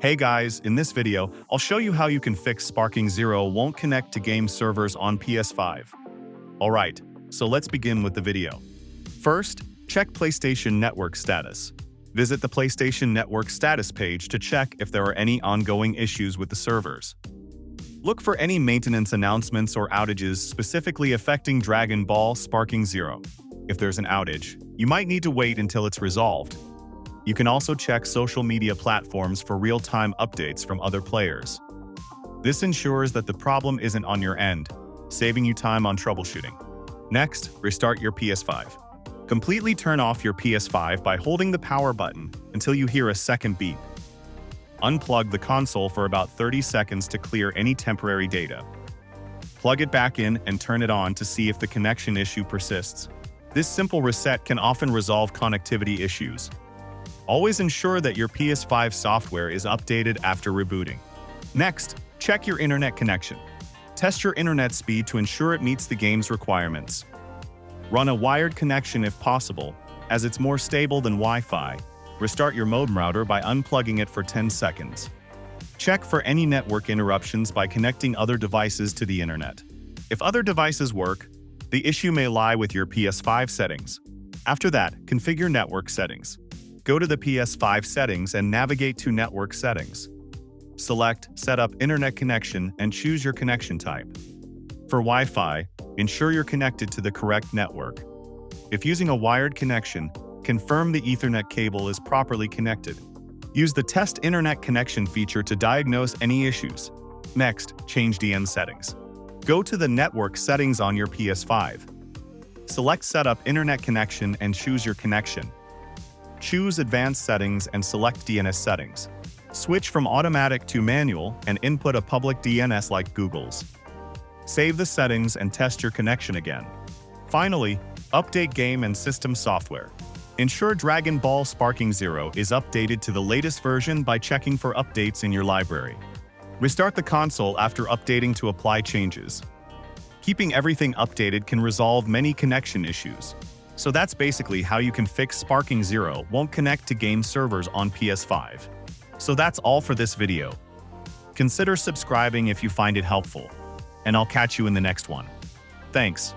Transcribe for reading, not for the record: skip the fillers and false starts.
Hey guys, in this video, I'll show you how you can fix Sparking Zero won't connect to game servers on PS5. Alright, so let's begin with the video. First, check PlayStation Network status. Visit the PlayStation Network status page to check if there are any ongoing issues with the servers. Look for any maintenance announcements or outages specifically affecting Dragon Ball Sparking Zero. If there's an outage, you might need to wait until it's resolved. You can also check social media platforms for real-time updates from other players. This ensures that the problem isn't on your end, saving you time on troubleshooting. Next, restart your PS5. Completely turn off your PS5 by holding the power button until you hear a second beep. Unplug the console for about 30 seconds to clear any temporary data. Plug it back in and turn it on to see if the connection issue persists. This simple reset can often resolve connectivity issues. Always ensure that your PS5 software is updated after rebooting. Next, check your internet connection. Test your internet speed to ensure it meets the game's requirements. Run a wired connection if possible, as it's more stable than Wi-Fi. Restart your modem router by unplugging it for 10 seconds. Check for any network interruptions by connecting other devices to the internet. If other devices work, the issue may lie with your PS5 settings. After that, configure network settings. Go to the PS5 settings and navigate to Network Settings. Select Set up Internet Connection and choose your connection type. For Wi-Fi, ensure you're connected to the correct network. If using a wired connection, confirm the Ethernet cable is properly connected. Use the Test Internet Connection feature to diagnose any issues. Next, change DN settings. Go to the Network Settings on your PS5. Select Set up Internet Connection and choose your connection. Choose Advanced Settings and select DNS settings. Switch from automatic to manual and input a public DNS like Google's. Save the settings and test your connection again. Finally, update game and system software. Ensure Dragon Ball Sparking Zero is updated to the latest version by checking for updates in your library. Restart the console after updating to apply changes. Keeping everything updated can resolve many connection issues. So that's basically how you can fix Sparking Zero won't connect to game servers on PS5. So that's all for this video. Consider subscribing if you find it helpful, and I'll catch you in the next one. Thanks.